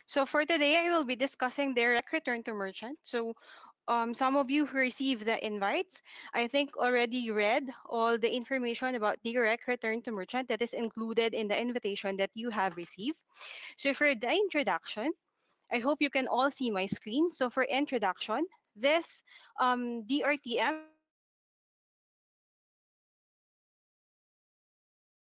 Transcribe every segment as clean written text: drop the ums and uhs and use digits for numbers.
So for today, I will be discussing direct return to merchant. So some of you who received the invites, I think already read all the information about direct return to merchant that is included in the invitation that you have received. So for the introduction, I hope you can all see my screen. So for introduction, this DRTM is a direct return to merchant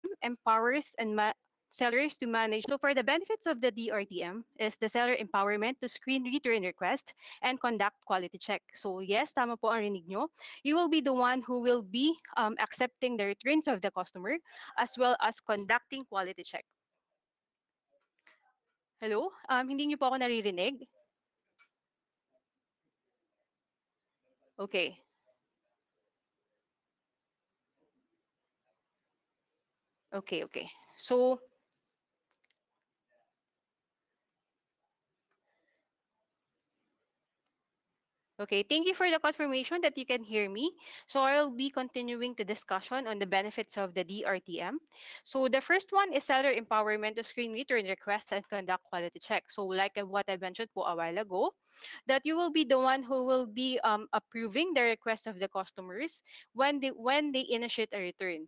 program empowers sellers to manage. So for the benefits of the DRTM is the seller empowerment to screen return request and conduct quality check. So yes, tama po ang rinig nyo. You will be the one who will be accepting the returns of the customer as well as conducting quality check. Hello? Hindi nyo po ako naririnig? Okay. Okay. So, okay, thank you for the confirmation that you can hear me. So I'll be continuing the discussion on the benefits of the DRTM. So the first one is seller empowerment to screen return requests and conduct quality checks. So like what I mentioned po a while ago, that you will be the one who will be approving the request of the customers when they initiate a return.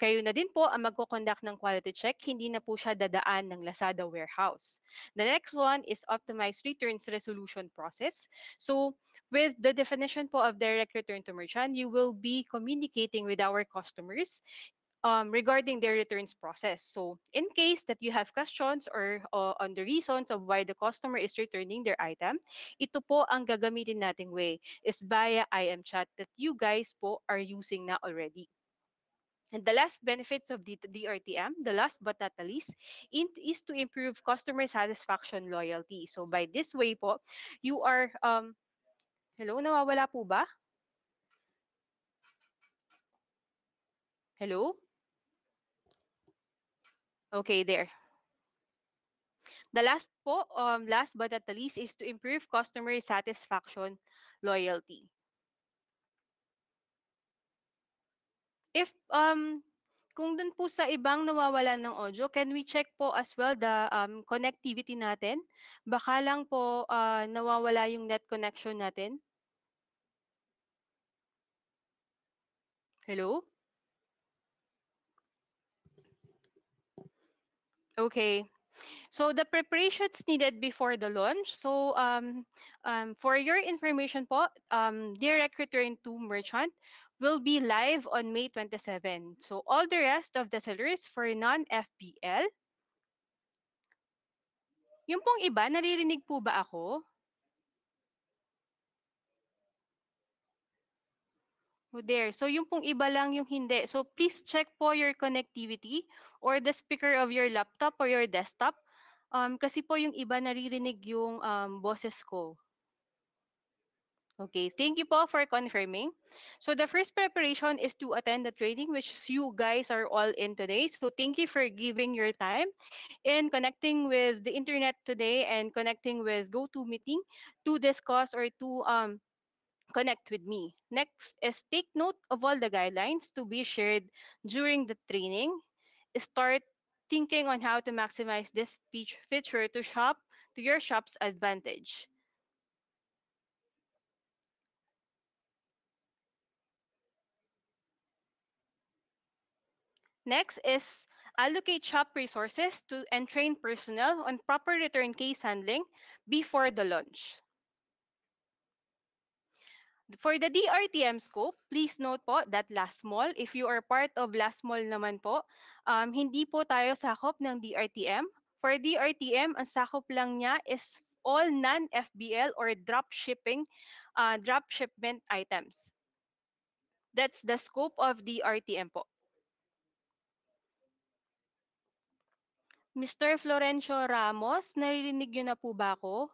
Kayo na din po ang magko-conduct ng quality check, hindi na po siya dadaan ng Lazada warehouse. The next one is optimized returns resolution process. So, with the definition po of direct return to merchant, you will be communicating with our customers regarding their returns process. So, in case that you have questions or on the reasons of why the customer is returning their item, ito po ang gagamitin nating way is via IM chat that you guys po are using na already. And the last benefits of the DRTM, the last but not the least, is to improve customer satisfaction loyalty. So by this way po, you are, hello, nawawala po ba? Hello? Okay, there. The last but not the least, is to improve customer satisfaction loyalty. If kung dun po sa ibang nawawalan ng audio, can we check po as well the connectivity natin? Baka lang po nawawala yung net connection natin. Hello? Okay. So the preparations needed before the launch. So for your information po, direct return to merchant will be live on May 27. So all the rest of the sellers for non-FBL, yung pong iba, naririnig po ba ako? Oh, there. So yung pong iba lang yung hindi. So please check po your connectivity or the speaker of your laptop or your desktop. Kasi po yung iba naririnig yung boses ko. Okay, thank you po for confirming. So the first preparation is to attend the training, which you guys are all in today. So thank you for giving your time in connecting with the internet today and connecting with GoToMeeting to discuss or to connect with me. Next is take note of all the guidelines to be shared during the training. Start thinking on how to maximize this feature to your shop's advantage. Next is allocate shop resources to and train personnel on proper return case handling before the launch. For the DRTM scope, please note po that last mall, if you are part of last mall naman po, hindi po tayo sakop ng DRTM. For DRTM, ang sakop lang niya is all non-FBL or drop shipment items. That's the scope of DRTM po. Mr. Florencio Ramos, naririnig niyo na po ba ako?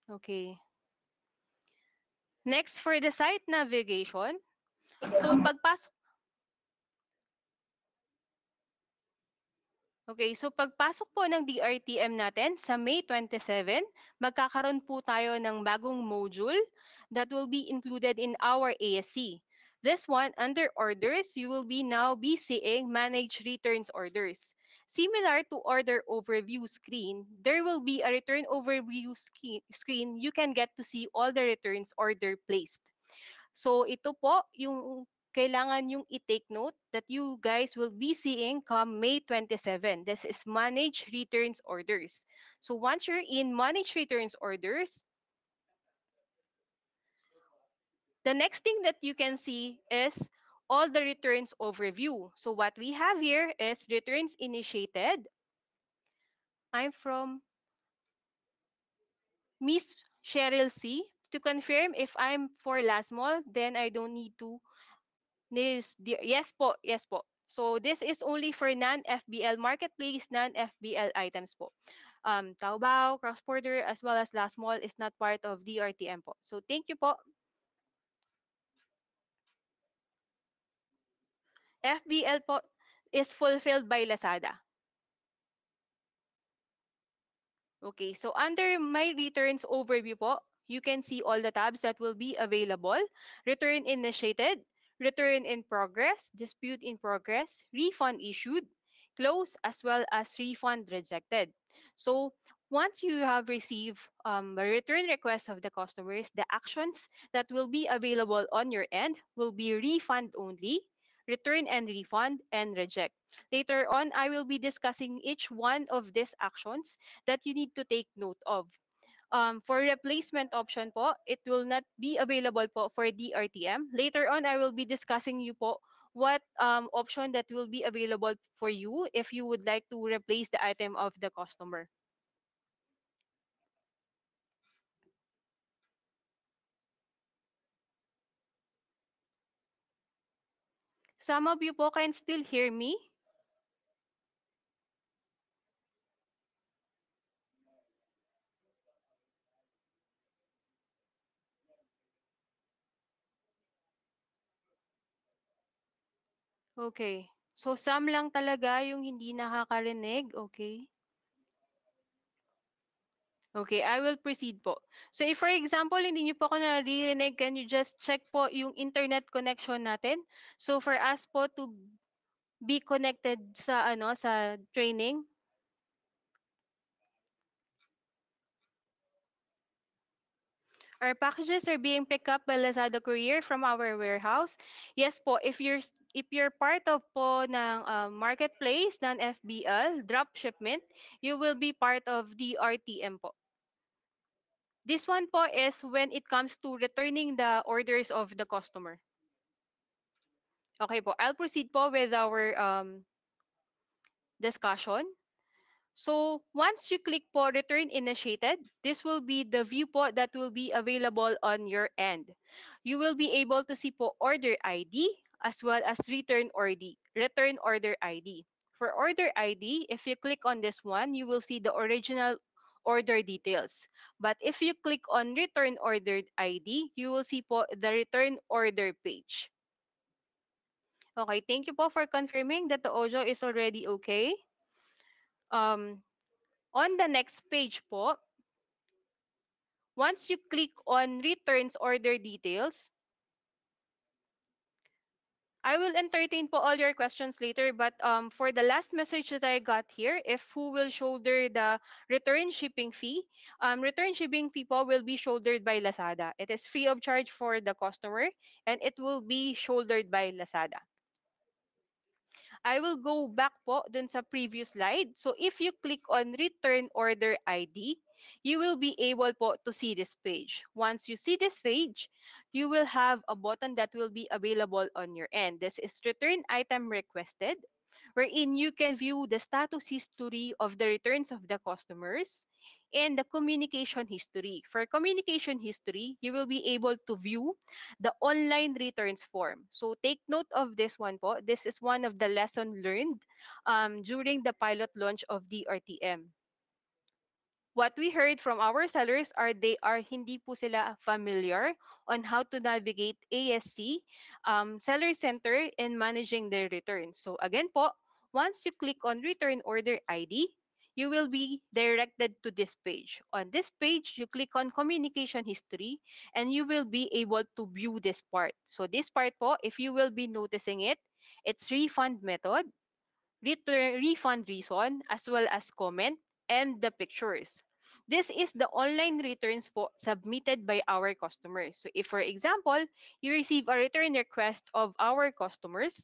Okay. Next, for the site navigation, So pagpasok Okay, so pagpasok po ng DRTM natin sa May 27, magkakaroon po tayo ng bagong module that will be included in our ASC. This one, under orders, you will be now be seeing manage returns orders. Similar to order overview screen, there will be a return overview screen. You can get to see all the returns order placed. So ito po yung kailangan yung i-take note that you guys will be seeing come May 27. This is manage returns orders. So once you're in manage returns orders, the next thing that you can see is all the returns overview. So what we have here is returns initiated. I'm from Miss Cheryl C. To confirm if I'm for last mall, then I don't need to yes po, yes po. So this is only for non-FBL marketplace, non-FBL items po. Taobao, cross-border, as well as last mall is not part of DRTM po. So thank you po. FBL po is fulfilled by Lazada. Okay, so under my returns overview po, you can see all the tabs that will be available. Return initiated, return in progress, dispute in progress, refund issued, close, as well as refund rejected. So once you have received a return request of the customers, the actions that will be available on your end will be refund only, return and refund, and reject. Later on, I will be discussing each one of these actions that you need to take note of. For replacement option po, it will not be available po for DRTM. Later on, I will be discussing you po what option that will be available for you if you would like to replace the item of the customer. Some of you po can still hear me. Okay. So some lang talaga yung hindi nakakarinig. Okay. Okay, I will proceed po. So if for example, hindi niyo po ako naririnig, can you just check po yung internet connection natin? So for us po to be connected sa training, our packages are being picked up by Lazada Courier from our warehouse. Yes po, if you're part of po ng marketplace ng FBL, drop shipment, you will be part of the RTM po. This one po is when it comes to returning the orders of the customer. Okay po, I'll proceed po with our discussion. So once you click po return initiated, this will be the view po that will be available on your end. You will be able to see po order ID as well as return order ID. For order ID, if you click on this one, you will see the original order details. But if you click on return order ID, you will see po the return order page. Okay, thank you po for confirming that the audio is already okay. Um, on the next page po, once you click on returns order details, I will entertain po all your questions later, but for the last message that I got here, if who will shoulder the return shipping fee po will be shouldered by Lazada. It is free of charge for the customer and it will be shouldered by Lazada. I will go back po dun sa previous slide. So if you click on return order ID, you will be able po to see this page. Once you see this page, you will have a button that will be available on your end. This is return item requested, wherein you can view the status history of the returns of the customers and the communication history. For communication history, you will be able to view the online returns form. So take note of this one po. This is one of the lesson learned during the pilot launch of DRTM. What we heard from our sellers are they are hindi po sila familiar on how to navigate ASC, Seller Center, and managing their returns. So again po, once you click on Return Order ID, you will be directed to this page. On this page, you click on Communication History, and you will be able to view this part. So this part po, if you will be noticing it, it's refund method, refund reason, as well as comment, and the pictures. This is the online returns po submitted by our customers. So if, for example, you receive a return request of our customers,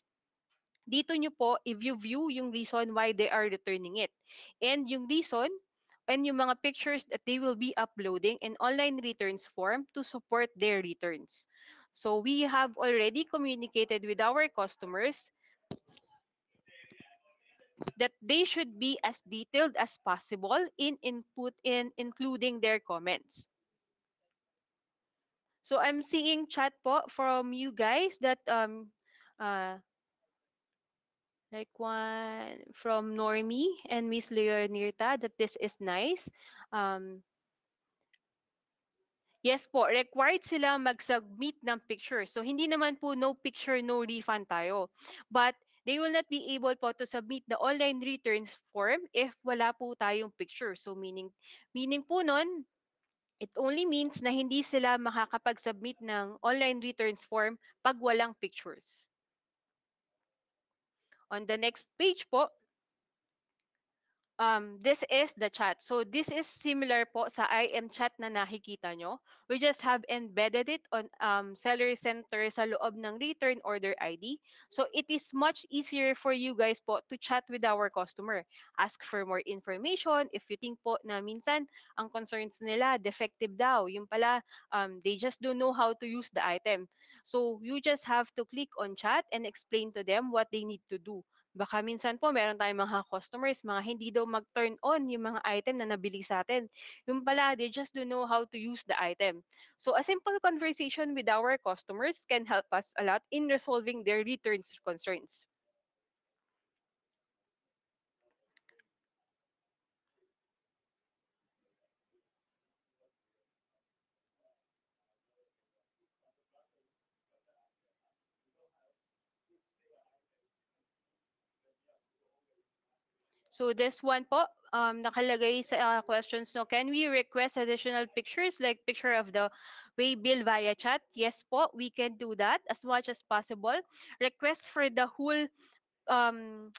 dito nyo po i-view yung reason why they are returning it. And yung reason and yung mga pictures that they will be uploading in online returns form to support their returns. So we have already communicated with our customers that they should be as detailed as possible in input in including their comments. So I'm seeing chat po from you guys that uh like one from Normie and Miss Leonirta that this is nice. Um yes po, required sila mag-submit ng picture. So hindi naman po no picture, no refund tayo. But they will not be able po to submit the online returns form if wala po tayong picture. So meaning po nun, it only means na hindi sila makakapag-submit ng online returns form pag walang pictures. On the next page po, this is the chat. So this is similar po sa IM chat na nakikita nyo. We just have embedded it on Seller Center sa loob ng return order ID. So it is much easier for you guys po to chat with our customer. Ask for more information. If you think po na minsan ang concerns nila defective daw, yung pala they just don't know how to use the item. So you just have to click on chat and explain to them what they need to do. Baka minsan po meron tayong mga customers, mga hindi daw mag-turn on yung mga item na nabili sa atin. Yung pala, they just don't know how to use the item. So a simple conversation with our customers can help us a lot in resolving their returns concerns. So this one po, nakalagay sa questions, no, can we request additional pictures like picture of the way bill via chat? Yes po, we can do that as much as possible. Request for the whole um,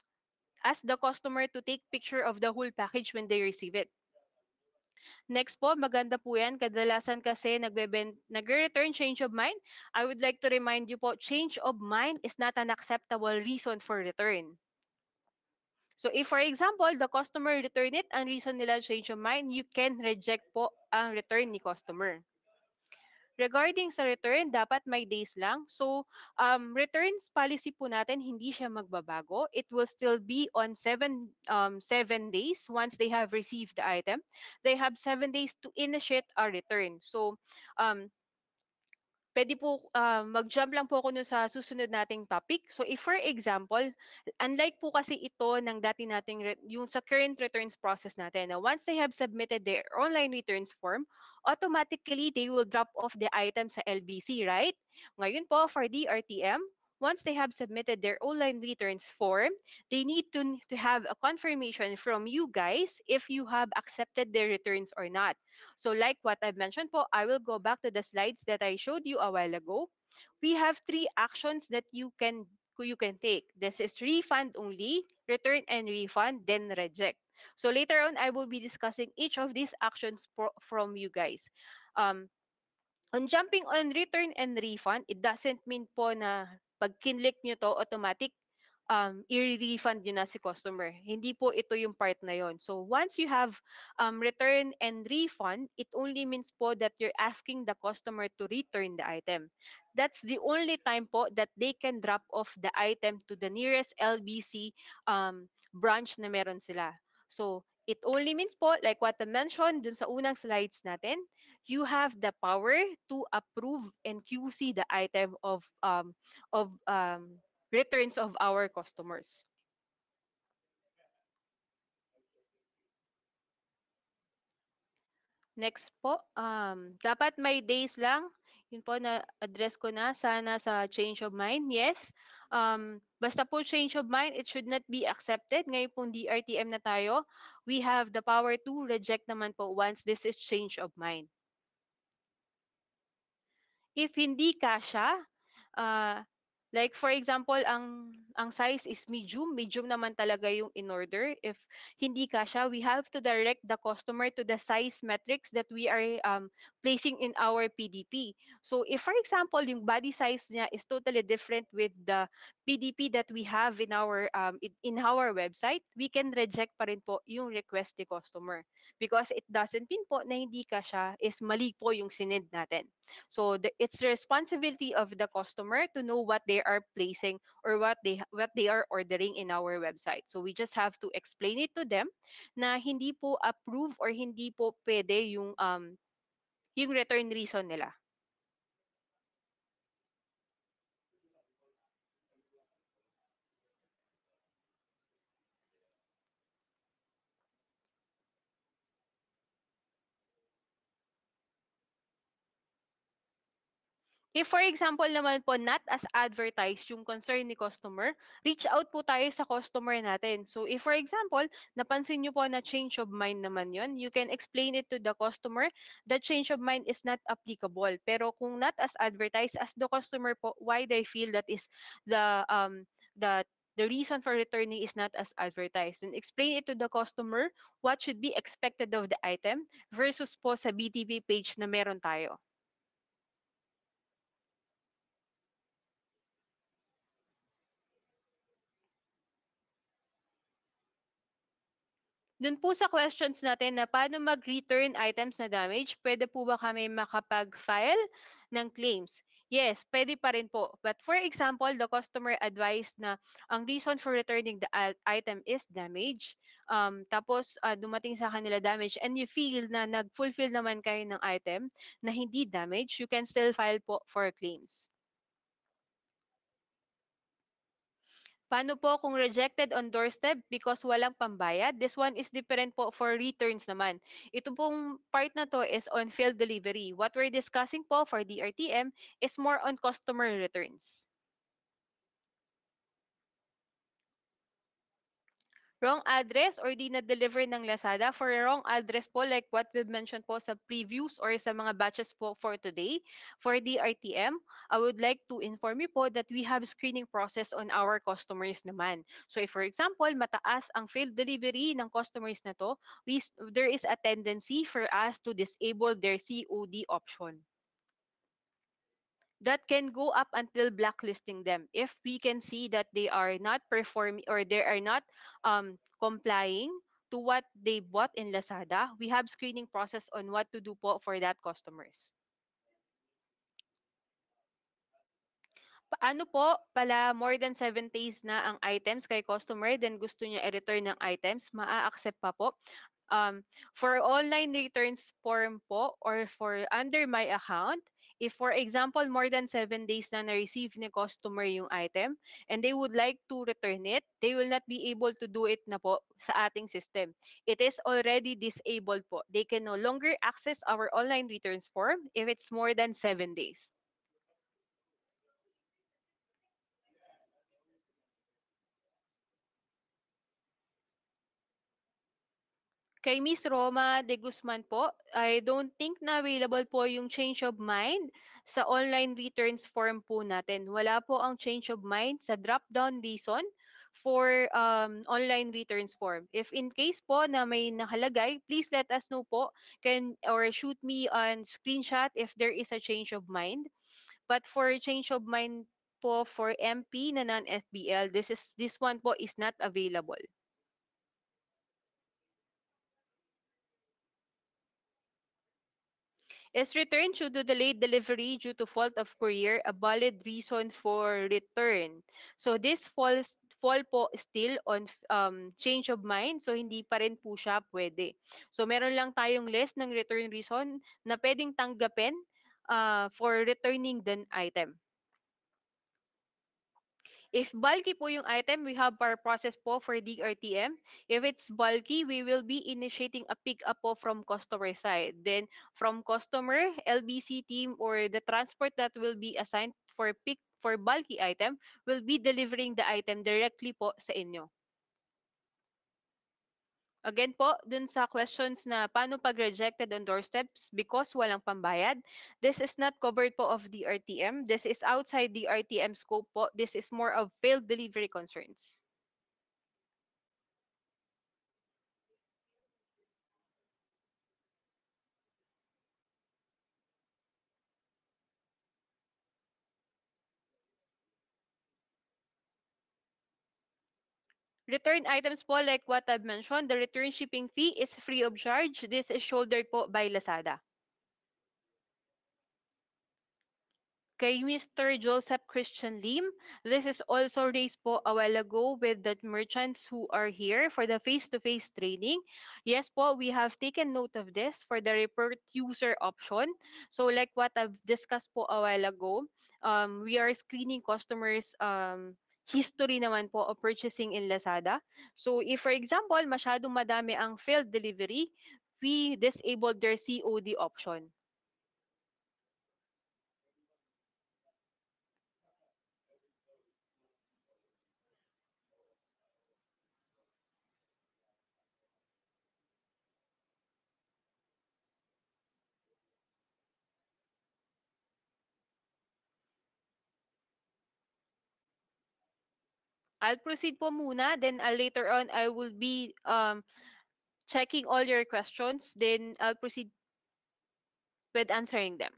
ask the customer to take picture of the whole package when they receive it. Next po, maganda po yan. Kadalasan kasi nagre-return change of mind. I would like to remind you po, change of mind is not an acceptable reason for return. So if, for example, the customer return it, ang reason nila change of mind, you can reject po ang return ni customer. Regarding sa return, dapat may days lang. So, returns policy po natin, hindi siya magbabago. It will still be on 7 days once they have received the item. They have 7 days to initiate a return. So, um, pwede po mag-jump lang po ako sa susunod nating topic. So if for example, unlike po kasi ito ng dati nating yung sa current returns process natin, na once they have submitted their online returns form, automatically they will drop off the item sa LBC, right? Ngayon po for DRTM, once they have submitted their online returns form, they need to have a confirmation from you guys if you have accepted their returns or not. So like what I've mentioned po, I will go back to the slides that I showed you a while ago. We have 3 actions that you can take. This is refund only, return and refund, then reject. So later on, I will be discussing each of these actions from you guys. Um, on jumping on return and refund, it doesn't mean po na pag kinlik nyo to, automatic i-refund nyo na si customer. Hindi po ito yung part na yon. So once you have return and refund, it only means po that you're asking the customer to return the item. That's the only time po that they can drop off the item to the nearest LBC branch na meron sila. So it only means po, like what I mentioned dun sa unang slides natin, you have the power to approve and QC the item of returns of our customers. Next po, dapat may days lang. Yun po na address ko na sana sa change of mind. Yes. Basta po change of mind, it should not be accepted. Ngayon pong DRTM na tayo, we have the power to reject naman po once this is change of mind. If hindi kasya, ah, like for example, ang size is medium, medium naman talaga yung in order. If hindi kasya, we have to direct the customer to the size metrics that we are placing in our PDP. So if for example, yung body size niya is totally different with the PDP that we have in our website, we can reject pa rin po yung request ni customer because it doesn't mean po na hindi kasya is mali po yung sinend natin. So it's the responsibility of the customer to know what they are placing or what they are ordering in our website. So we just have to explain it to them na hindi po approve or hindi po pwede yung return reason nila. If for example naman po not as advertised yung concern ni customer, reach out po tayo sa customer natin. So if for example, napansin nyo po na change of mind naman yon, you can explain it to the customer that change of mind is not applicable. Pero kung not as advertised, as the customer po why they feel that is the the reason for returning is not as advertised. And explain it to the customer what should be expected of the item versus po sa BTP page na meron tayo. Dun po sa questions natin na paano mag-return items na damage, pwede po ba kami makapag-file ng claims? Yes, pwede pa rin po. But for example, the customer advised na ang reason for returning the item is damage. Tapos dumating sa kanila damage and you feel na nag-fulfill naman kayo ng item na hindi damage, you can still file po for claims. Paano po kung rejected on doorstep because walang pambayad? This one is different po for returns naman. Ito pong part na to is on field delivery. What we're discussing po for DRTM is more on customer returns. Wrong address or di na-deliver ng Lazada. For a wrong address po, like what we've mentioned po sa previews or sa mga batches po for today, for DRTM, I would like to inform you po that we have screening process on our customers naman. So if for example, mataas ang failed delivery ng customers na to, there is a tendency for us to disable their COD option that can go up until blacklisting them if we can see that they are not performing or they are not complying to what they bought in Lazada. We have screening process on what to do po for that customers. Paano po pala more than 7 days na ang items kay customer then gusto niya i-return ng items, maa-accept pa po. For online returns form po or for under my account, if for example more than 7 days na na-receive ni customer yung item and they would like to return it, they will not be able to do it na po sa ating system. It is already disabled po. They can no longer access our online returns form if it's more than 7 days. Kay Miss Roma de Guzman po, I don't think na available po yung change of mind sa online returns form po natin. Wala po ang change of mind sa drop-down reason for online returns form. If in case po na may nakalagay, please let us know po or shoot me on screenshot if there is a change of mind. But for change of mind po for MP na non-FBL, this one po is not available. Is return due to delayed delivery due to fault of courier a valid reason for return? So this fall po still on change of mind, so hindi pa rin po siya pwede. So meron lang tayong list ng return reason na pwedeng tanggapin for returning the item. If bulky po yung item, we have our process po for DRTM. If it's bulky, we will be initiating a pick-up po from customer side. Then from customer, LBC team or the transport that will be assigned for bulky item will be delivering the item directly po sa inyo. Again po, dun sa questions na paano pag rejected on doorsteps because walang pambayad, this is not covered po of the RTM. This is outside the RTM scope po. This is more of failed delivery concerns. Return items po, like what I've mentioned, the return shipping fee is free of charge. This is shouldered po by Lazada. Kay Mr. Joseph Christian Lim, this is also raised po a while ago with the merchants who are here for the face-to-face training. Yes po, we have taken note of this for the report user option. So like what I've discussed po a while ago, we are screening customers history naman po of purchasing in Lazada. So if for example, masyadong madami ang failed delivery, we disabled their COD option. I'll proceed po muna, then later on I will be checking all your questions, then I'll proceed with answering them.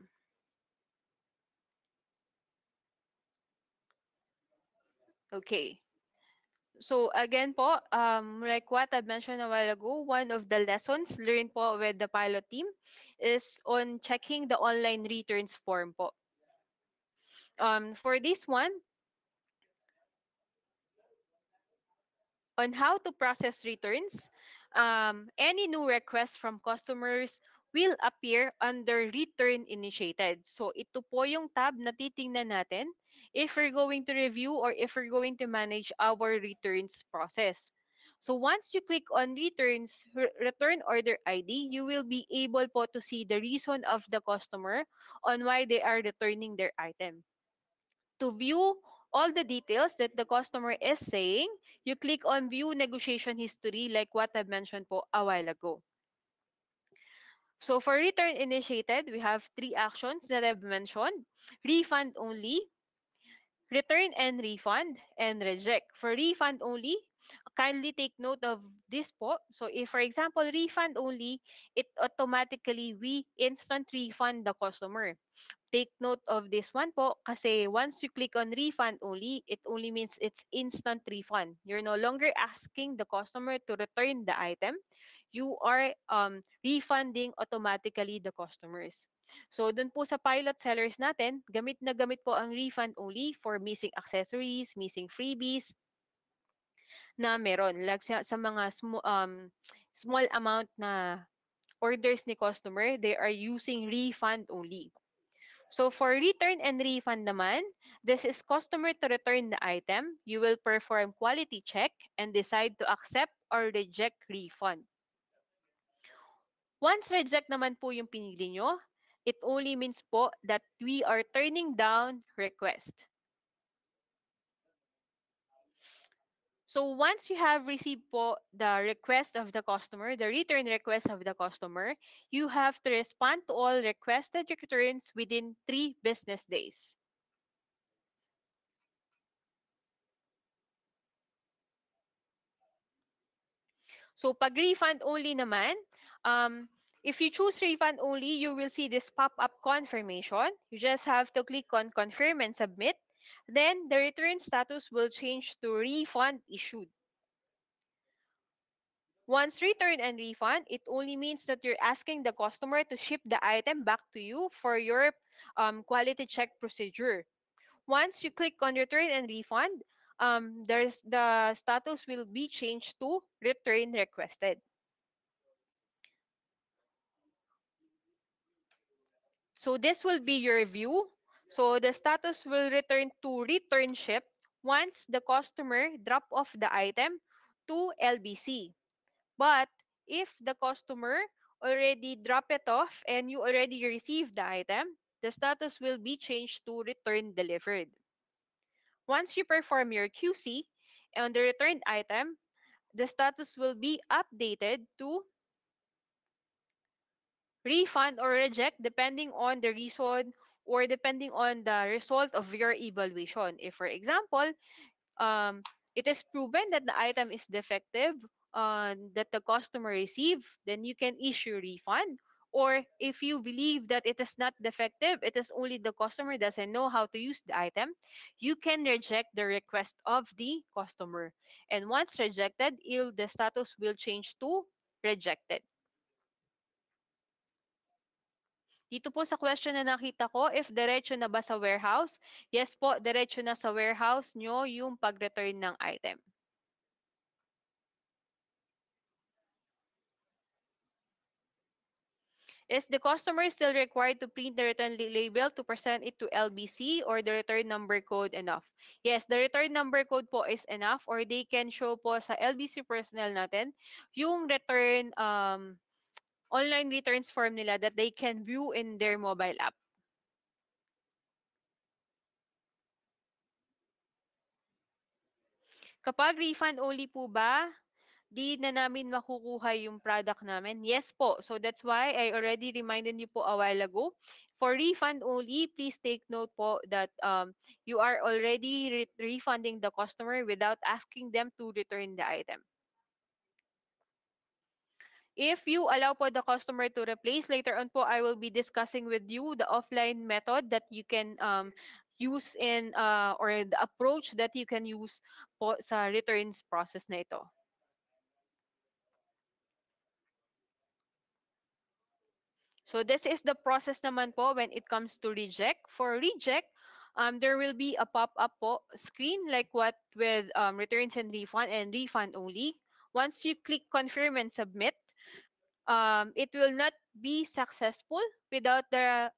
Okay. So again po, like what I mentioned a while ago, one of the lessons learned po with the pilot team is on checking the online returns form po. For this one, on how to process returns, any new requests from customers will appear under return initiated. So ito po yung tab na titingnan natin if we're going to review or if we're going to manage our returns process. So once you click on returns, return order ID, you will be able po to see the reason of the customer on why they are returning their item. To view all the details that the customer is saying, you click on view negotiation history like what I mentioned po a while ago. So for return initiated, we have three actions that I've mentioned: refund only, return and refund, and reject. For refund only, kindly take note of this po. So if for example, refund only, it automatically we instant refund the customer. Take note of this one po kasi once you click on refund only, it only means it's instant refund. You're no longer asking the customer to return the item. You are refunding automatically the customers. So dun po sa pilot sellers natin, gamit na gamit po ang refund only for missing accessories, missing freebies na meron. Like sa mga small amount na orders ni customer, they are using refund only. So for return and refund naman, this is customer to return the item. You will perform quality check and decide to accept or reject refund. Once reject naman po yung pinili nyo, it only means po that we are turning down request. So once you have received po the request of the customer, the return request of the customer, you have to respond to all requested returns within 3 business days. So pag refund only naman, if you choose refund only, you will see this pop-up confirmation. You just have to click on confirm and submit. Then the return status will change to refund issued. Once return and refund, it only means that you're asking the customer to ship the item back to you for your quality check procedure. Once you click on return and refund, the status will be changed to return requested. So this will be your view. So the status will return to return ship once the customer drop off the item to LBC. But if the customer already drop it off and you already received the item, the status will be changed to return delivered. Once you perform your QC on the returned item, the status will be updated to refund or reject depending on the reason or depending on the result of your evaluation. If, for example, um, it is proven that the item is defective that the customer received, then you can issue refund. Or if you believe that it is not defective, it is only the customer doesn't know how to use the item, you can reject the request of the customer. And once rejected, the status will change to rejected. Dito po sa question na nakita ko, if diretso na ba sa warehouse? Yes po, diretso na sa warehouse nyo yung pag-return ng item. Is the customer still required to print the return label to present it to LBC or the return number code enough? Yes, the return number code po is enough or they can show po sa LBC personnel natin yung return online returns form nila that they can view in their mobile app. Kapag refund only po ba, di na namin makukuha yung product namin? Yes po. So that's why I already reminded you po a while ago. For refund only, please take note po that you are already refunding the customer without asking them to return the item. If you allow po the customer to replace, later on po, I will be discussing with you the offline method that you can use in or the approach that you can use po sa returns process na ito. So this is the process naman po when it comes to reject. For reject, there will be a pop-up po screen like what with returns and refund only. Once you click confirm and submit, it will not be successful without the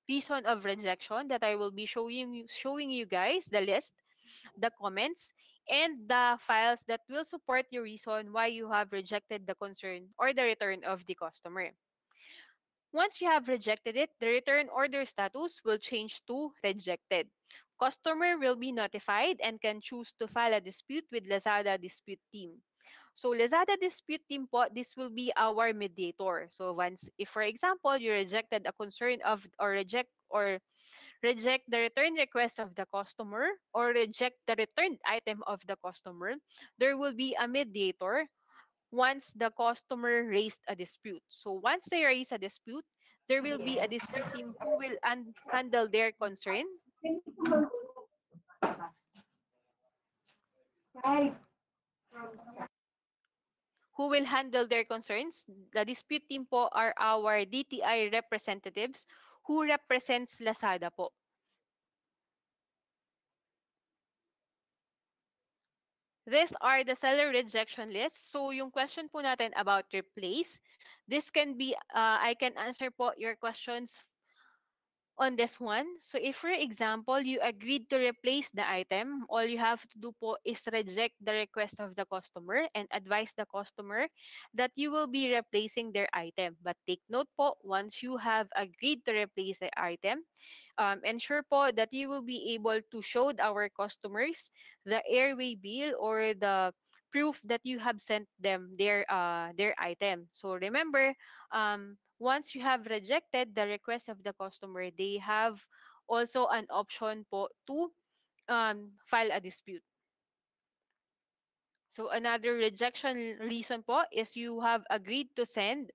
reason of rejection that I will be showing you guys the list, the comments, and the files that will support your reason why you have rejected the concern or the return of the customer. Once you have rejected it, the return order status will change to rejected. Customer will be notified and can choose to file a dispute with Lazada dispute team. So Lazada dispute team po, this will be our mediator. So once, if for example, you rejected a concern of or reject the return request of the customer or reject the returned item of the customer, there will be a mediator once the customer raised a dispute. So once they raise a dispute, there will be a dispute team who will handle their concern, The dispute team po are our DTI representatives who represents Lazada po. These are the seller rejection lists. So yung question po natin about replace, this can be, I can answer po your questions on this one. So if, for example, you agreed to replace the item, all you have to do po is reject the request of the customer and advise the customer that you will be replacing their item. But take note po, once you have agreed to replace the item, ensure po that you will be able to show our customers the airway bill or the proof that you have sent them their item. So remember, once you have rejected the request of the customer, they have also an option po to file a dispute. So another rejection reason po is you have agreed to send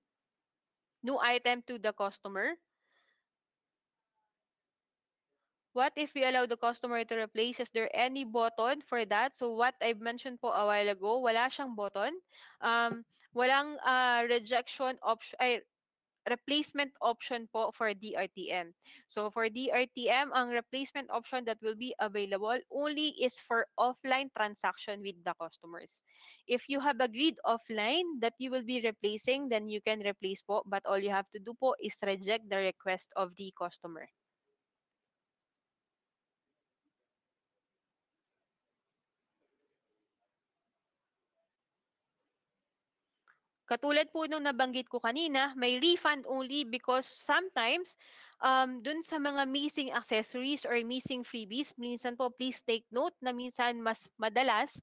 new item to the customer. What if we allow the customer to replace? Is there any button for that? So what I've mentioned po a while ago, wala siyang button. Walang rejection option, replacement option po for DRTM. So for DRTM, ang replacement option that will be available only is for offline transaction with the customers. If you have agreed offline that you will be replacing, then you can replace po, but all you have to do po is reject the request of the customer. Katulad po nung nabanggit ko kanina, may refund only because sometimes dun sa mga missing accessories or missing freebies, minsan po please take note na minsan mas madalas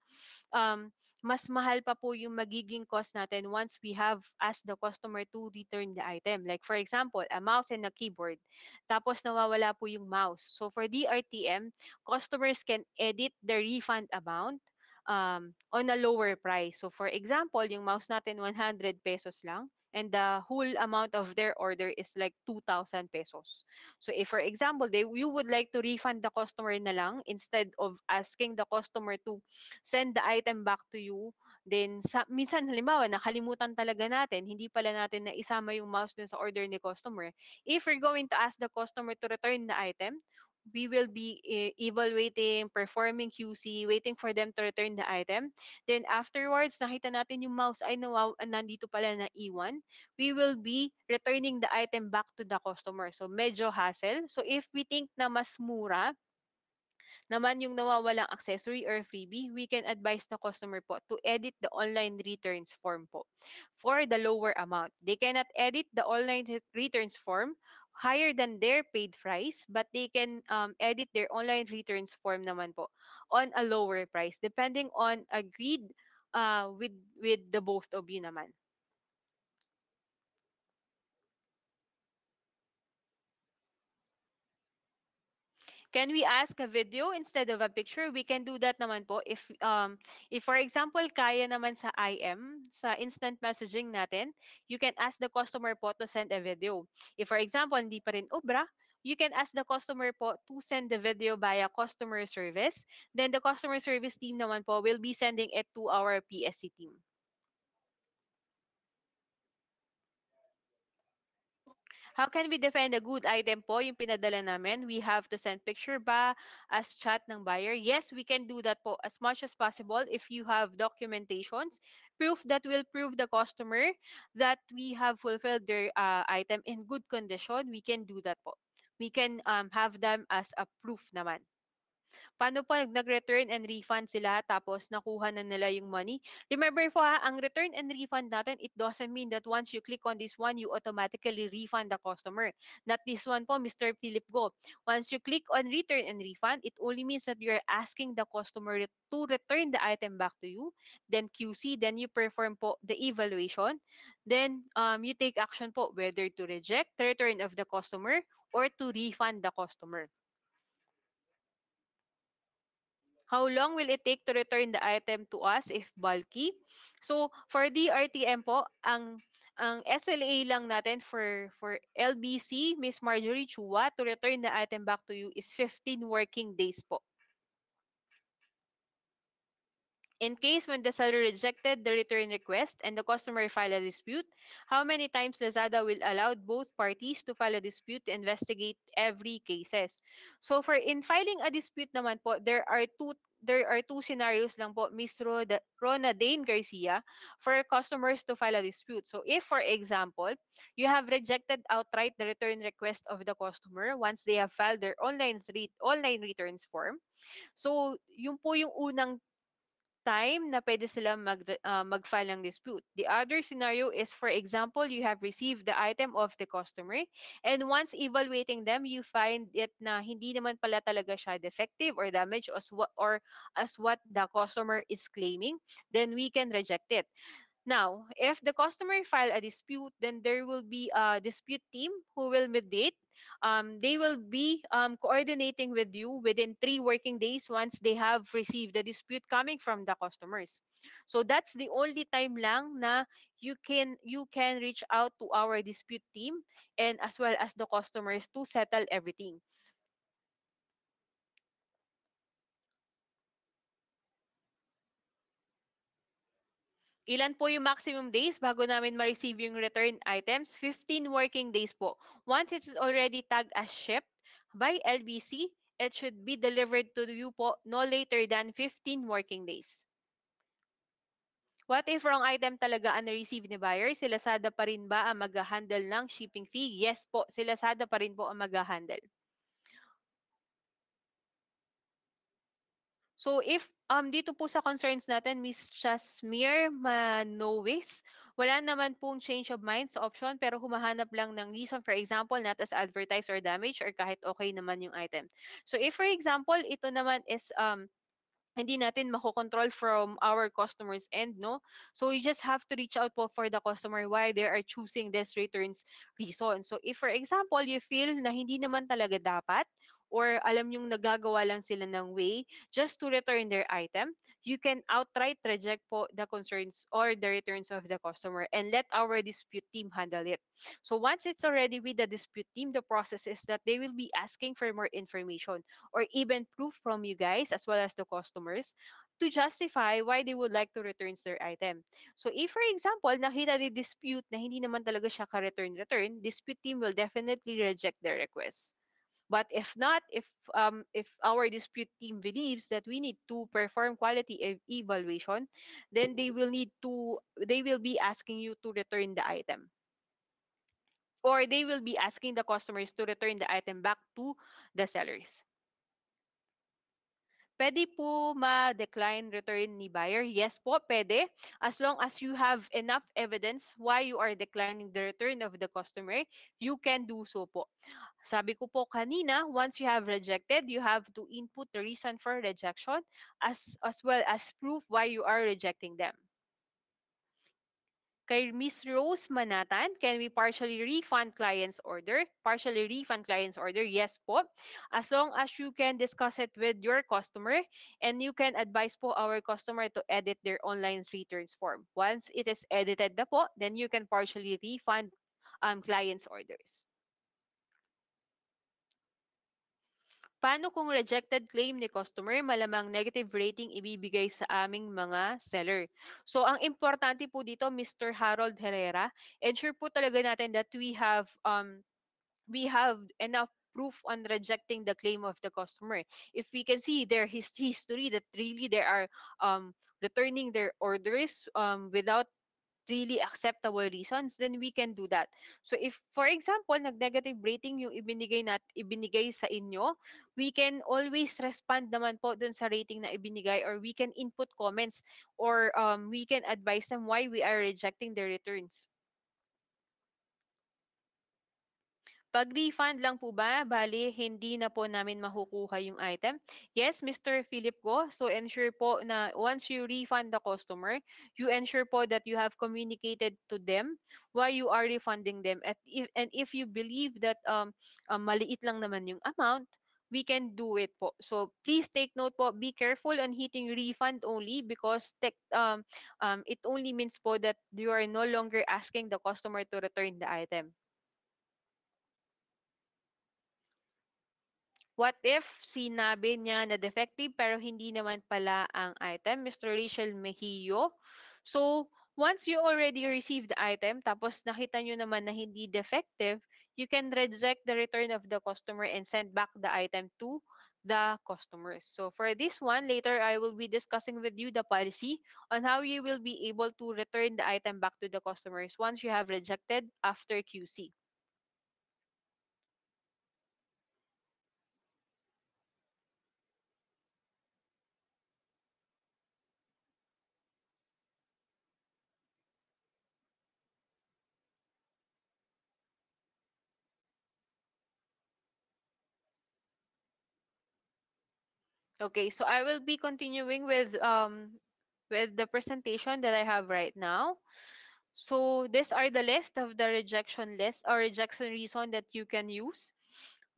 um, mas mahal pa po yung magiging cost natin once we have asked the customer to return the item. Like for example, a mouse and a keyboard. Tapos nawawala po yung mouse. So for DRTM, customers can edit the refund amount on a lower price. So for example, yung mouse natin 100 pesos lang and the whole amount of their order is like 2,000 pesos. So if for example, you would like to refund the customer na lang instead of asking the customer to send the item back to you, then minsan halimbawa nakalimutan talaga natin, hindi pala natin na isama yung mouse dun sa order ni customer. If we're going to ask the customer to return the item, we will be evaluating, performing QC, waiting for them to return the item. Then afterwards, nakita natin yung mouse ay nandito pala na iwan. We will be returning the item back to the customer. So medyo hassle. So if we think na mas mura, naman yung nawawalang accessory or freebie, we can advise the customer po to edit the online returns form po for the lower amount. They cannot edit the online returns form higher than their paid price, but they can edit their online returns form naman po on a lower price depending on agreed with the both of you naman. Can we ask a video instead of a picture? We can do that naman po if for example kaya naman sa IM sa instant messaging natin, you can ask the customer po to send a video. If for example hindi pa rin obra, you can ask the customer po to send the video via customer service. Then the customer service team naman po will be sending it to our PSC team. How can we defend a good item po, yung pinadala namin? We have to send picture ba as chat ng buyer? Yes, we can do that po as much as possible if you have documentations, proof that will prove the customer that we have fulfilled their item in good condition, we can do that po. We can have them as a proof naman. Paano pag nag-return and refund sila tapos nakuha na nila yung money? Remember po ha, ang return and refund natin, it doesn't mean that once you click on this one, you automatically refund the customer. Not this one po, Mr. Philip Go. Once you click on return and refund, it only means that you're asking the customer to return the item back to you. Then QC, then you perform po the evaluation. Then you take action po whether to reject the return of the customer or to refund the customer. How long will it take to return the item to us if bulky? So for DRTM po, ang SLA lang natin for LBC, Miss Marjorie Chua, to return the item back to you is 15 working days po. In case when the seller rejected the return request and the customer filed a dispute, how many times Lazada will allow both parties to file a dispute to investigate every cases? So for in filing a dispute naman po, there are two scenarios lang po, Miss Rona Dane Garcia, for customers to file a dispute. So if, for example, you have rejected outright the return request of the customer once they have filed their online returns form, so yun po yung unang time na pwede sila mag-file ng dispute. The other scenario is, for example, you have received the item of the customer and once evaluating them, you find it na hindi naman pala talaga siya defective or damaged as what the customer is claiming, then we can reject it. Now, if the customer file a dispute, then there will be a dispute team who will mediate. They will be coordinating with you within 3 working days once they have received the dispute coming from the customers. So that's the only time lang na you can reach out to our dispute team and as well as the customers to settle everything. Ilan po yung maximum days bago namin ma-receive yung return items? 15 working days po. Once it's already tagged as shipped by LBC, it should be delivered to you po no later than 15 working days. What if wrong item talaga ang na-receive ni buyer? Si Lazada pa rin ba ang mag-handle ng shipping fee? Yes po, si Lazada pa rin po ang mag-handle. So if Dito po sa concerns natin, Miss Jasmine Manowis, wala naman pong change of mind sa option pero humahanap lang ng reason. For example, not as advertised or damaged or kahit okay naman yung item. So if for example, ito naman is hindi natin makokontrol from our customers end, no? So you just have to reach out po for the customer why they are choosing this returns reason. So if for example, you feel na hindi naman talaga dapat or alam yung nagagawa lang sila ng way just to return their item, you can outright reject po the concerns or the returns of the customer and let our dispute team handle it. So once it's already with the dispute team, the process is that they will be asking for more information or even proof from you guys as well as the customers to justify why they would like to return their item. So if for example, nakita ni dispute na hindi naman talaga siya ka-return, dispute team will definitely reject their request. But if not, if our dispute team believes that we need to perform quality evaluation, then they will be asking you to return the item or they will be asking the customers to return the item back to the sellers. Pwede po ma-decline return ni buyer? Yes po, pwede. As long as you have enough evidence why you are declining the return of the customer, you can do so po. Sabi ko po kanina, once you have rejected, you have to input the reason for rejection as well as proof why you are rejecting them. Kay Miss Rose Manatan, can we partially refund client's order? Partially refund client's order? Yes po. As long as you can discuss it with your customer and you can advise po our customer to edit their online returns form. Once it is edited na po, then you can partially refund client's orders. Paano kung rejected claim ni customer, malamang negative rating ibibigay sa aming mga seller? So, ang importante po dito, Mr. Harold Herrera, ensure po talaga natin that we have enough proof on rejecting the claim of the customer. If we can see their history that really they are returning their orders without really acceptable reasons, then we can do that. So if, for example, nag-negative rating yung ibinigay sa inyo, we can always respond naman po dun sa rating na ibinigay or we can input comments or we can advise them why we are rejecting the returns. Pag-refund lang po ba, bali hindi na po namin makukuha yung item? Yes, Mr. Philip Go. So ensure po na once you refund the customer, you ensure po that you have communicated to them why you are refunding them. And if you believe that maliit lang naman yung amount, we can do it po. So please take note po, be careful on hitting refund only because it only means po that you are no longer asking the customer to return the item. What if sinabi niya na defective pero hindi naman pala ang item? Mr. Rachel Mejio. So, once you already received the item, tapos nakita nyo naman na hindi defective, you can reject the return of the customer and send back the item to the customers. So, for this one, later I will be discussing with you the policy on how you will be able to return the item back to the customers once you have rejected after QC. Okay, so I will be continuing with the presentation that I have right now. So these are the list of the rejection list or rejection reason that you can use.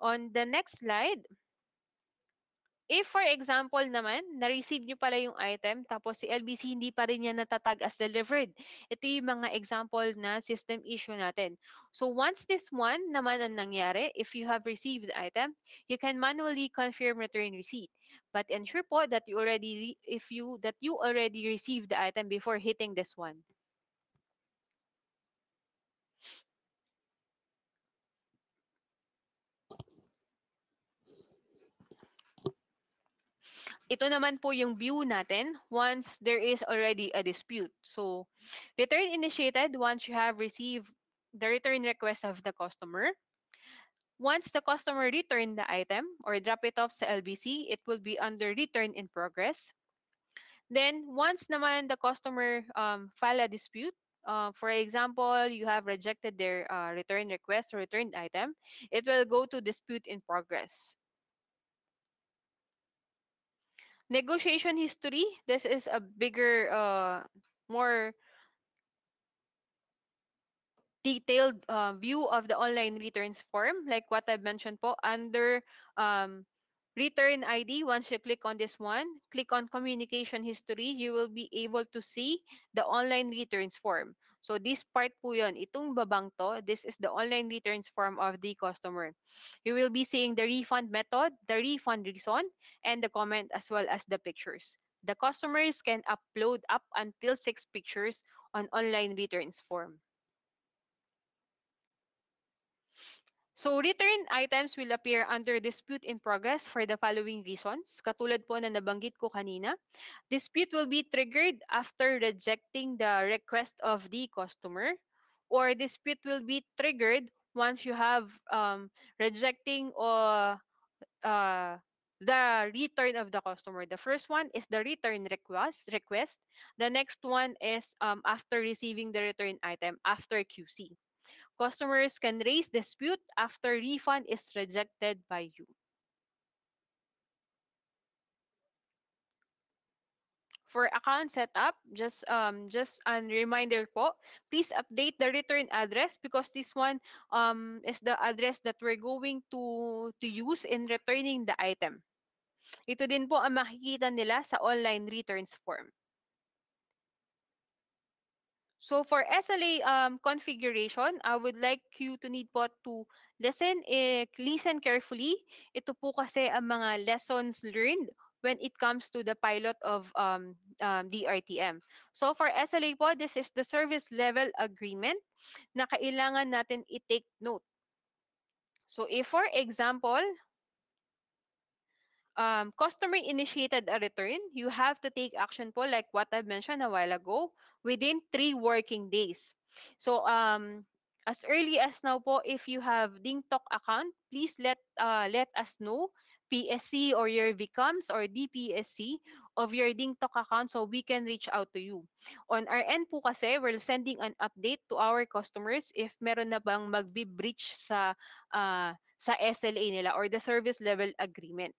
On the next slide, if for example naman, na-receive nyo pala yung item, tapos si LBC hindi pa rin niya natatag as delivered. Ito yung mga example na system issue natin. So once this one naman ang nangyari, if you have received the item, you can manually confirm return receipt. But ensure po that you already received the item before hitting this one. Ito naman po yung view natin once there is already a dispute. So, return initiated once you have received the return request of the customer. Once the customer returned the item or drop it off sa LBC, it will be under return in progress. Then once naman the customer file a dispute, for example, you have rejected their return request or returned item, it will go to dispute in progress. Negotiation history, this is a bigger, more detailed view of the online returns form, like what I've mentioned po, under um, return ID. Once you click on this one, click on communication history, you will be able to see the online returns form. So this part po yun, itong babang to, this is the online returns form of the customer. You will be seeing the refund method, the refund reason, and the comment as well as the pictures. The customers can upload up until 6 pictures on online returns form. So return items will appear under dispute in progress for the following reasons. Katulad po na nabanggit ko kanina, dispute will be triggered after rejecting the request of the customer, or dispute will be triggered once you have rejecting or uh, the return of the customer. The first one is the return request. The next one is after receiving the return item after QC. Customers can raise dispute after refund is rejected by you. For account setup, just a reminder po, please update the return address because this one is the address that we're going to use in returning the item. Ito din po ang makikita nila sa online returns form. So for SLA configuration, I would like you to need po to listen carefully. Ito po kasi ang mga lessons learned when it comes to the pilot of DRTM. So for SLA po, this is the service level agreement na kailangan natin i-take note. So if for example, customer initiated a return, you have to take action po like what I mentioned a while ago within 3 working days. So as early as now po, if you have DingTalk account, please let us know PSC or your VCOMs or DPSC of your DingTalk account so we can reach out to you. On our end po kasi, we're sending an update to our customers if meron na bang magbi-breach sa SLA nila or the service level agreement.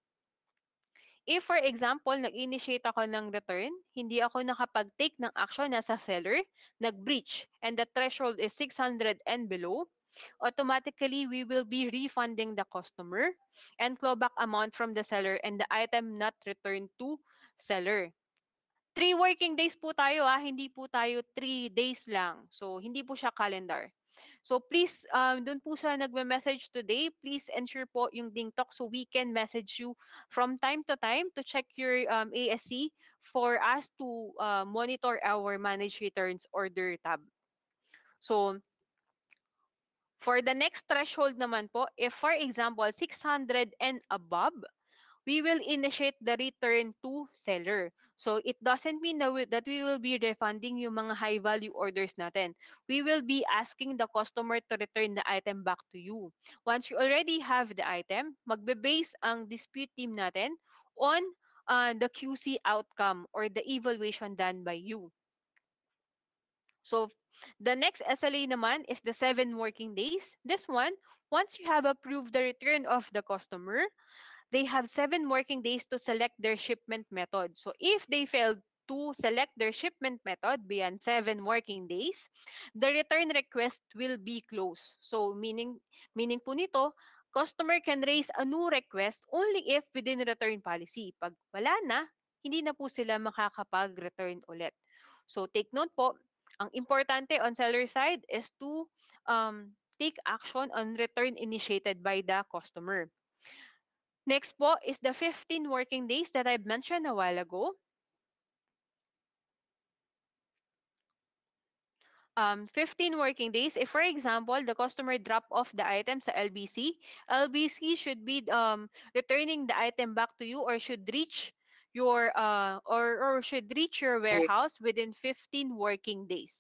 If for example, nag-initiate ako ng return, hindi ako nakapag-take ng action na sa seller, nag-breach, and the threshold is 600 and below, automatically we will be refunding the customer and clawback amount from the seller and the item not returned to seller. 3 working days po tayo hindi po tayo 3 days lang. So, hindi po siya calendar. So, please, dun po sa nagme-message today, please ensure po yung Ding Talk so we can message you from time to time to check your ASC for us to monitor our managed returns order tab. So, for the next threshold naman po, if for example, 600 and above, we will initiate the return to seller. So it doesn't mean that we will be refunding yung mga high value orders natin. We will be asking the customer to return the item back to you. Once you already have the item, magbe-base ang dispute team natin on the QC outcome or the evaluation done by you. So the next SLA naman is the 7 working days. This one, once you have approved the return of the customer, they have 7 working days to select their shipment method. So if they failed to select their shipment method beyond 7 working days, the return request will be closed. So meaning po nito, customer can raise a new request only if within return policy. Pag wala na, hindi na po sila makakapag-return ulit. So take note po, ang importante on seller side is to take action on return initiated by the customer. Next po is the 15 working days that I mentioned a while ago. 15 working days, if for example, the customer drop off the item sa LBC, LBC should be returning the item back to you or should reach your or should reach your warehouse within 15 working days.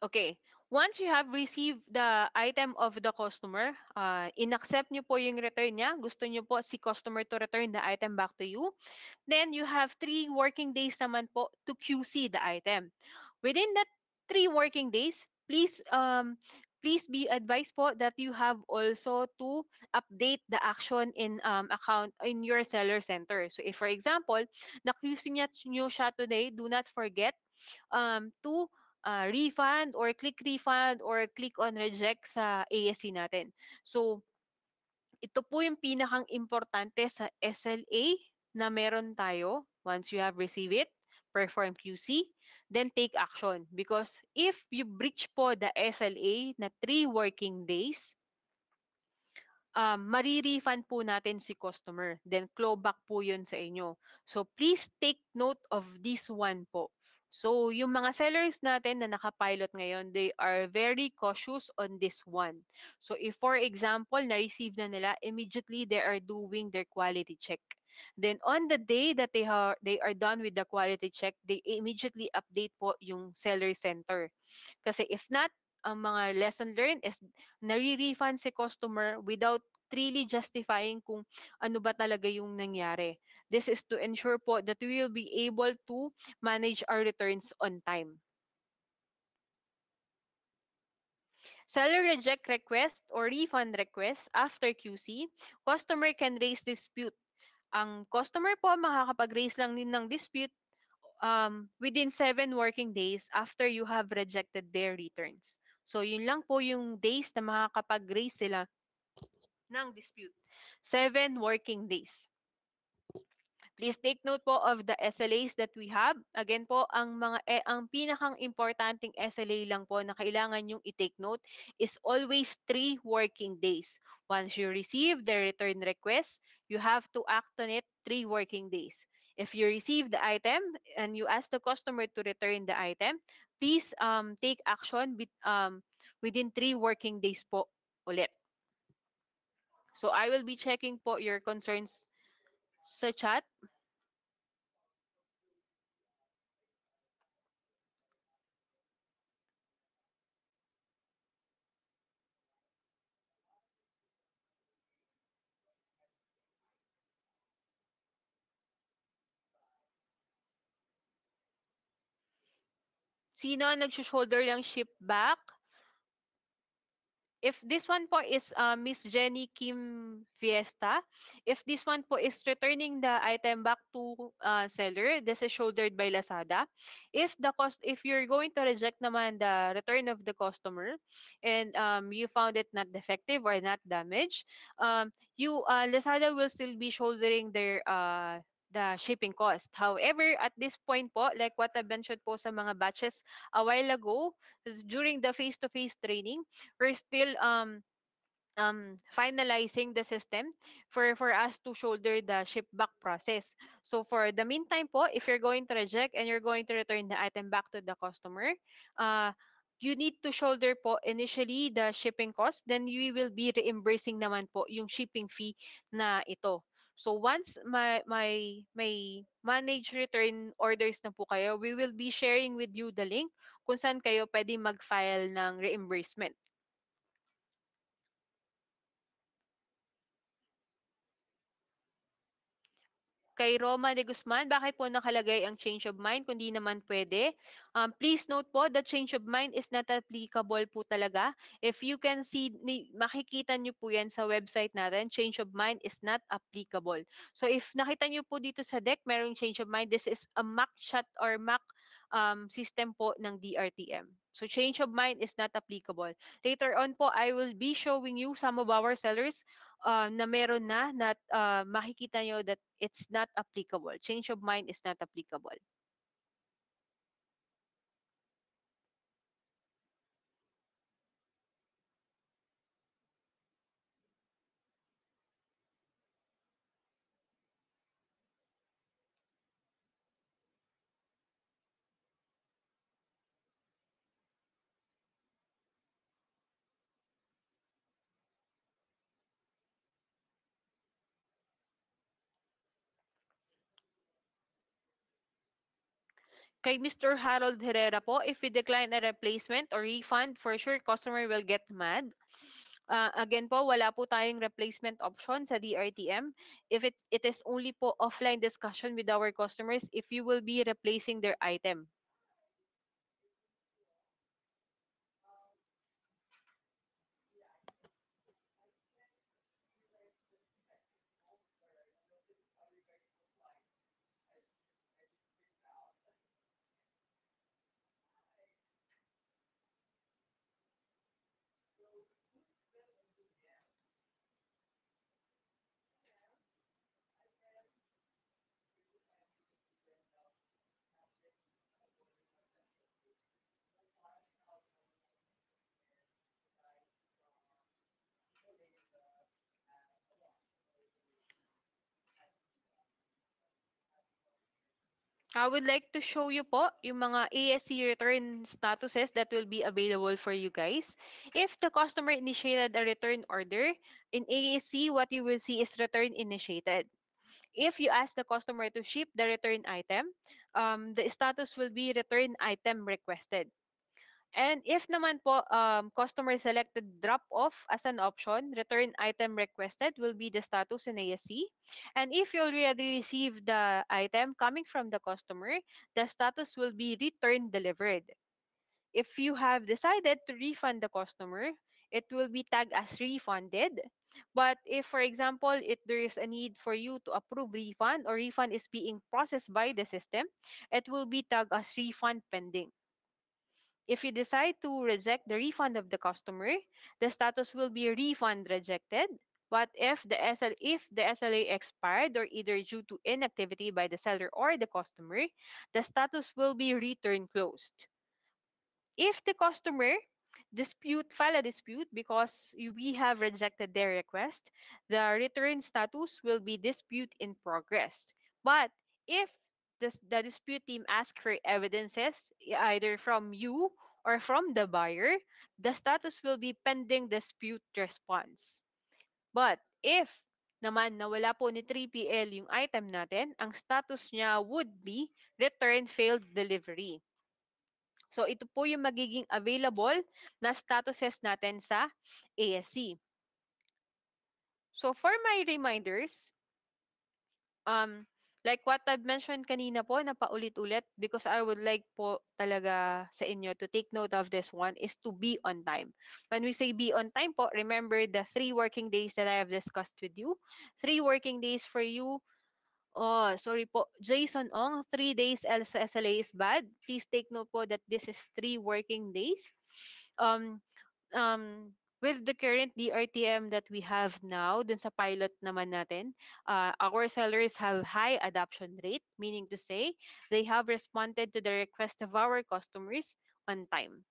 Okay. Once you have received the item of the customer, inaccept nyo po yung return niya, gusto nyo po si customer to return the item back to you, then you have 3 working days naman po to QC the item. Within that 3 working days, please be advised po that you have also to update the action in account in your seller center. So if for example, na-QC nyo siya today, do not forget to refund or click refund or click on reject sa ASC natin. So, ito po yung pinakang importante sa SLA na meron tayo. Once you have received it, perform QC, then take action. Because if you breach po the SLA na 3 working days, mari-refund po natin si customer. Then clawback po yun sa inyo. So please take note of this one po. So yung mga sellers natin na nakapilot ngayon, they are very cautious on this one. So if for example, na-receive na nila, immediately they are doing their quality check. Then on the day that they are done with the quality check, they immediately update po yung seller center. Kasi if not, ang mga lesson learned is nare-refund si customer without really justifying kung ano ba talaga yung nangyari. This is to ensure po that we will be able to manage our returns on time. Seller reject request or refund request after QC, customer can raise dispute. Ang customer po makakapag-raise lang din ng dispute within 7 working days after you have rejected their returns. So, yun lang po yung days na makakapag-raise sila ng dispute. 7 working days. Please take note po of the SLAs that we have. Again po, ang pinakang importanting SLA lang po na kailangan yung i-take note is always 3 working days. Once you receive the return request, you have to act on it 3 working days. If you receive the item and you ask the customer to return the item, please take action within 3 working days po ulit. So I will be checking po your concerns sa chat. Sino ang nag-shoulder ng ship back? If this one po is Miss Jenny Kim Fiesta, if this one po is returning the item back to seller, this is shouldered by Lazada. If you're going to reject naman the return of the customer and you found it not defective or not damaged, Lazada will still be shouldering the shipping cost. However, at this point po, like what I mentioned po sa mga batches a while ago, during the face-to-face training, we're still finalizing the system for us to shoulder the ship back process. So for the meantime po, if you're going to reject and you're going to return the item back to the customer, uh, you need to shoulder po initially the shipping cost, then we will be reimbursing naman po yung shipping fee na ito. So once may manage return orders na po kayo, we will be sharing with you the link kung saan kayo pwede mag-file ng reimbursement. Kay Roma de Guzman, bakit po nakalagay ang change of mind kung di naman pwede? Please note po, the change of mind is not applicable po talaga. If you can see, makikita nyo po yan sa website natin, change of mind is not applicable. So if nakita nyo po dito sa deck, mayroong change of mind, this is a mock shot or mock system po ng DRTM. So change of mind is not applicable. Later on po, I will be showing you some of our sellers na meron na makikita nyo that it's not applicable. Change of mind is not applicable. Kay Mr. Harold Herrera po, if we decline a replacement or refund, for sure customer will get mad. Again po, wala po tayong replacement option sa DRTM. If it is only po offline discussion with our customers if you will be replacing their item. I would like to show you po yung mga ASC return statuses that will be available for you guys. If the customer initiated a return order, in ASC, what you will see is return initiated. If you ask the customer to ship the return item, the status will be return item requested. And if naman po customer selected drop off as an option, return item requested will be the status in ASC. And if you already received the item coming from the customer, the status will be return delivered. If you have decided to refund the customer, it will be tagged as refunded. But if, for example, there is a need for you to approve refund or refund is being processed by the system, it will be tagged as refund pending. If you decide to reject the refund of the customer, the status will be refund rejected. But if the SLA expired or either due to inactivity by the seller or the customer, the status will be return closed. If the customer file a dispute because we have rejected their request, the return status will be dispute in progress. But if the dispute team asks for evidences either from you or from the buyer, the status will be pending dispute response. But if naman na wala po ni 3PL yung item natin, ang status niya would be return failed delivery. So ito po yung magiging available na statuses natin sa ASC. So for my reminders, um, like what I've mentioned kanina po na paulit-ulit because I would like po talaga sa inyo to take note of this one is to be on time. When we say be on time po, remember the 3 working days that I have discussed with you. 3 working days for you. Oh, sorry po. Jason Ong, 3 days SLA is bad. Please take note po that this is 3 working days. Um, with the current DRTM that we have now, dun sa pilot naman natin, our sellers have high adoption rate, meaning to say, they have responded to the request of our customers on time.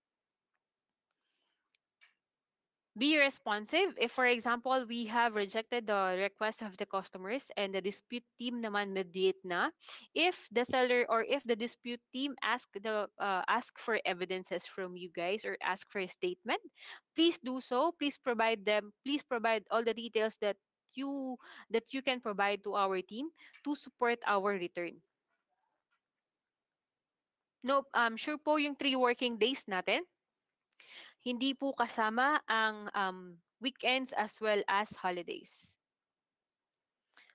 Be responsive. If, for example, we have rejected the request of the customers and the dispute team naman mediate na, if the seller or if the dispute team ask for evidences from you guys or ask for a statement, please do so. Please provide them. Please provide all the details that you can provide to our team to support our return. No, sure po yung 3 working days natin. Hindi po kasama ang weekends as well as holidays.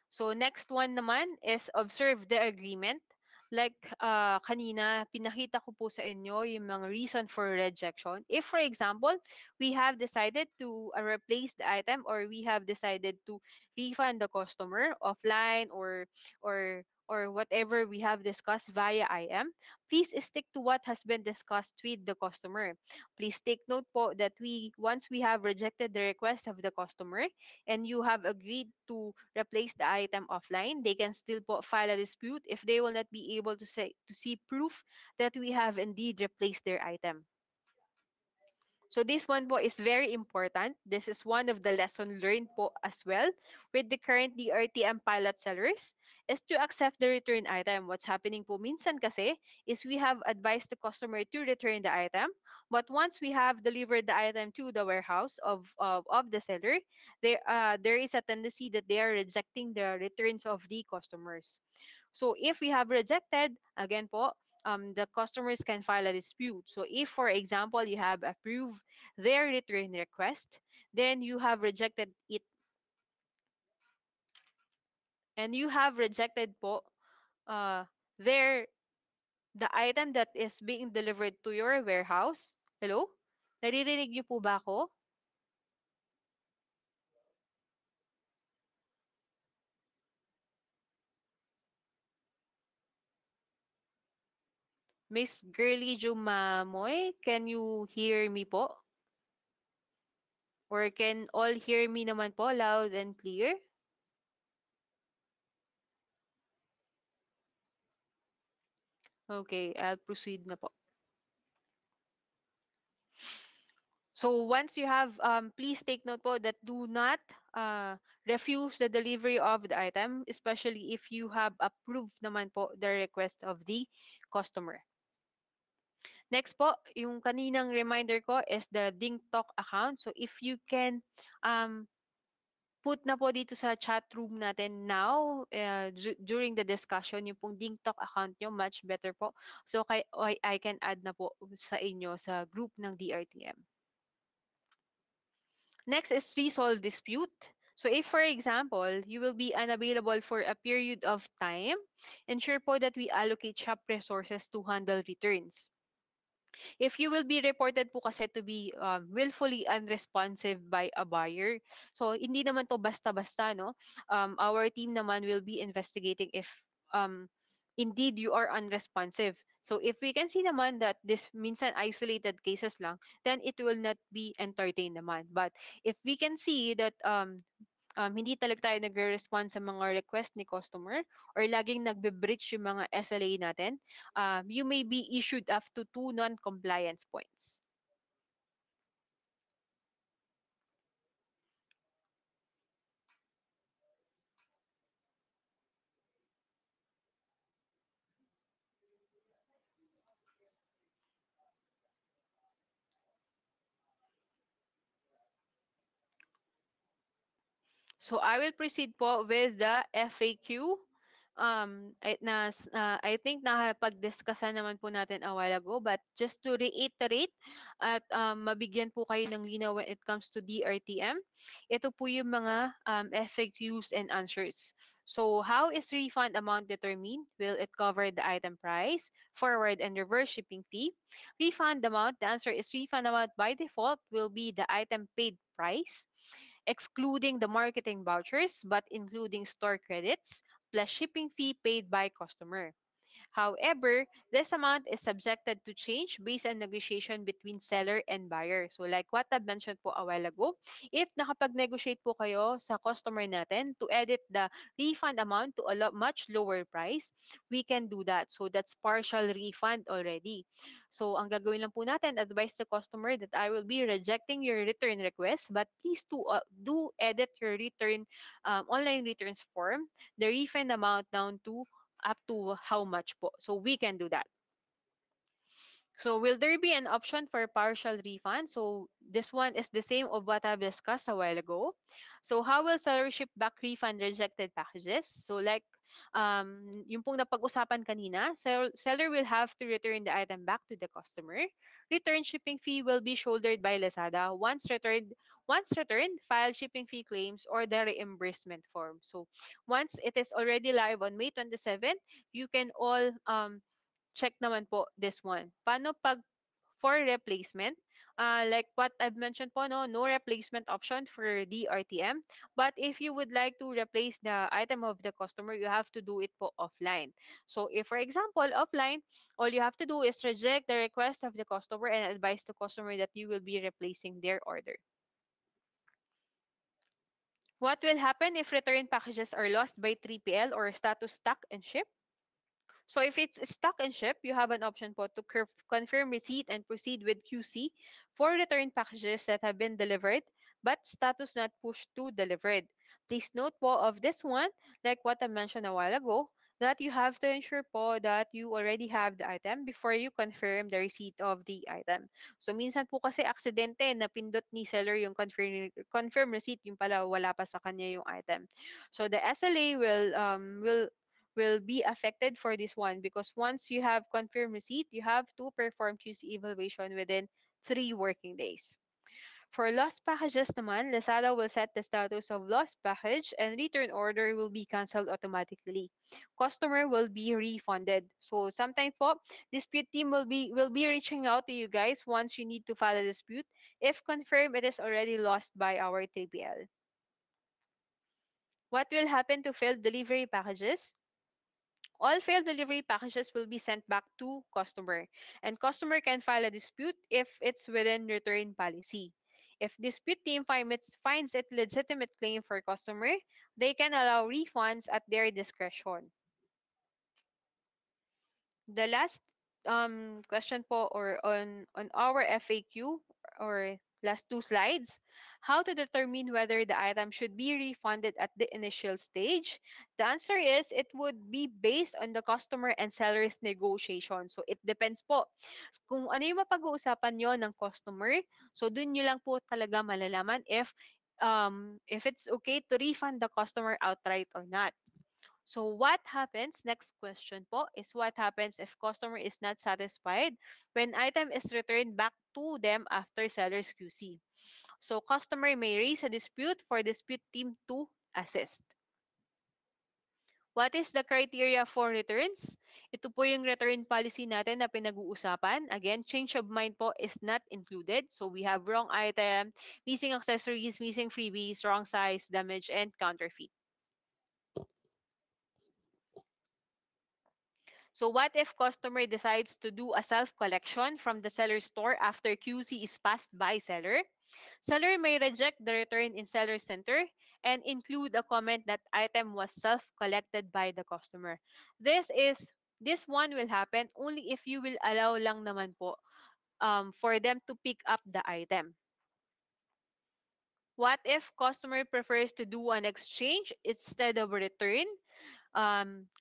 So next one naman is observe the agreement. Like kanina, pinakita ko po sa inyo yung mga reason for rejection. If for example, we have decided to replace the item or we have decided to refund the customer offline or whatever we have discussed via IM, please stick to what has been discussed with the customer. Please take note po that once we have rejected the request of the customer and you have agreed to replace the item offline, they can still file a dispute if they will not be able to see proof that we have indeed replaced their item. So this one po is very important. This is one of the lesson learned po as well with the current DRTM pilot sellers is to accept the return item. What's happening po minsan kasi is we have advised the customer to return the item, but once we have delivered the item to the warehouse of the seller, there is a tendency that they are rejecting the returns of the customers. So if we have rejected, again po, the customers can file a dispute. So if, for example, you have approved their return request, then you have rejected it, and you have rejected po uh, their the item that is being delivered to your warehouse. Hello? Naririnig niyo po ba ako? Miss Girly Jumamoy, can you hear me po? Or can all hear me naman po loud and clear? Okay, I'll proceed na po. So once you have, please take note po that do not uh, refuse the delivery of the item, especially if you have approved naman po the request of the customer. Next po, yung kaninang reminder ko is the Ding Talk account. So if you can um, put na po dito sa chat room natin now during the discussion, yung pong Ding Talk account nyo, much better po. So I can add na po sa inyo sa group ng DRTM. Next is resolve dispute. So if, for example, you will be unavailable for a period of time, ensure po that we allocate shop resources to handle returns. If you will be reported po kasi to be willfully unresponsive by a buyer, so hindi naman to basta-basta, no? Our team naman will be investigating if um, indeed you are unresponsive. So if we can see naman that this minsan isolated cases lang, then it will not be entertained naman. But if we can see that hindi talaga tayo nagre-respond sa mga request ni customer or laging nagbe-breach yung mga SLA natin, you may be issued up to 2 non-compliance points. So I will proceed po with the FAQ. I think nakapag-discussan naman po natin a while ago, but just to reiterate at mabigyan po kayo ng linaw when it comes to DRTM, ito po yung mga FAQs and answers. So how is refund amount determined? Will it cover the item price, forward and reverse shipping fee? Refund amount, the answer is refund amount by default will be the item paid price, excluding the marketing vouchers but including store credits plus shipping fee paid by customer. However, this amount is subjected to change based on negotiation between seller and buyer. So like what I mentioned po a while ago, if nakapag-negotiate po kayo sa customer natin to edit the refund amount to a much lower price, we can do that. So that's partial refund already. So ang gagawin lang po natin, advise the customer that I will be rejecting your return request, but please do edit your return online returns form, the refund amount down to up to how much po. So we can do that. So will there be an option for partial refund? So this one is the same of what I've discussed a while ago. So how will seller ship back refund rejected packages? So like yung pong napag-usapan kanina, seller will have to return the item back to the customer. Return shipping fee will be shouldered by Lazada. Once returned, file shipping fee claims or the reimbursement form. So once it is already live on May 27, you can all check naman po this one. Paano pag for replacement? Like what I've mentioned po, no replacement option for DRTM. But if you would like to replace the item of the customer, you have to do it po offline. So if, for example, offline, all you have to do is reject the request of the customer and advise the customer that you will be replacing their order. What will happen if return packages are lost by 3PL or status stuck and ship? So if it's stock and ship, you have an option po to confirm receipt and proceed with QC for return packages that have been delivered, but status not pushed to delivered. Please note po of this one, like what I mentioned a while ago, that you have to ensure po that you already have the item before you confirm the receipt of the item. So minsan po kasi aksidente na pindot ni seller yung confirm receipt, yung pala wala pa sa kanya yung item. So the SLA will will be affected for this one because once you have confirmed receipt, you have to perform QC evaluation within 3 working days. For lost packages naman, Lazada will set the status of lost package and return order will be cancelled automatically. Customer will be refunded. So sometimes po, dispute team will be reaching out to you guys once you need to file a dispute if confirmed it is already lost by our 3PL. What will happen to failed delivery packages? All failed delivery packages will be sent back to customer, and customer can file a dispute if it's within return policy. If dispute team finds it legitimate claim for customer, they can allow refunds at their discretion. The last question po or on our FAQ or last 2 slides, how to determine whether the item should be refunded at the initial stage. The answer is it would be based on the customer and seller's negotiation. So it depends po. Kung ano yung mapag-uusapan nyo ng customer, so dun nyo lang po talaga malalaman if it's okay to refund the customer outright or not. So what happens, next question po, is what happens if customer is not satisfied when item is returned back to them after seller's QC. So customer may raise a dispute for dispute team to assist. What is the criteria for returns? Ito po yung return policy natin na pinag-uusapan. Again, change of mind po is not included. So we have wrong item, missing accessories, missing freebies, wrong size, damage, and counterfeit. So what if customer decides to do a self-collection from the seller store after QC is passed by seller? Seller may reject the return in seller center and include a comment that item was self-collected by the customer. This one will happen only if you will allow lang naman po for them to pick up the item. What if customer prefers to do an exchange instead of return?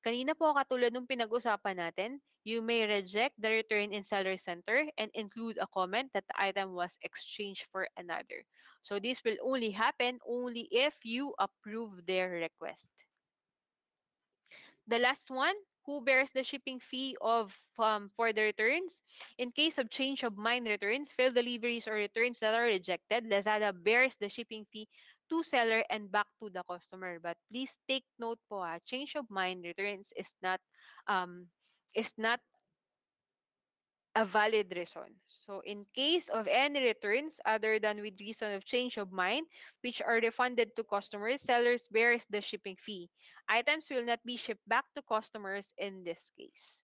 Kanina po katulad nung pinag-usapan natin, you may reject the return in seller center and include a comment that the item was exchanged for another. So this will only happen only if you approve their request. The last one, who bears the shipping fee of for the returns? In case of change of mind returns, failed deliveries or returns that are rejected, Lazada bears the shipping fee to seller and back to the customer. But please take note po, change of mind returns um, is not a valid reason. So in case of any returns other than with reason of change of mind, which are refunded to customers, sellers bears the shipping fee. Items will not be shipped back to customers in this case.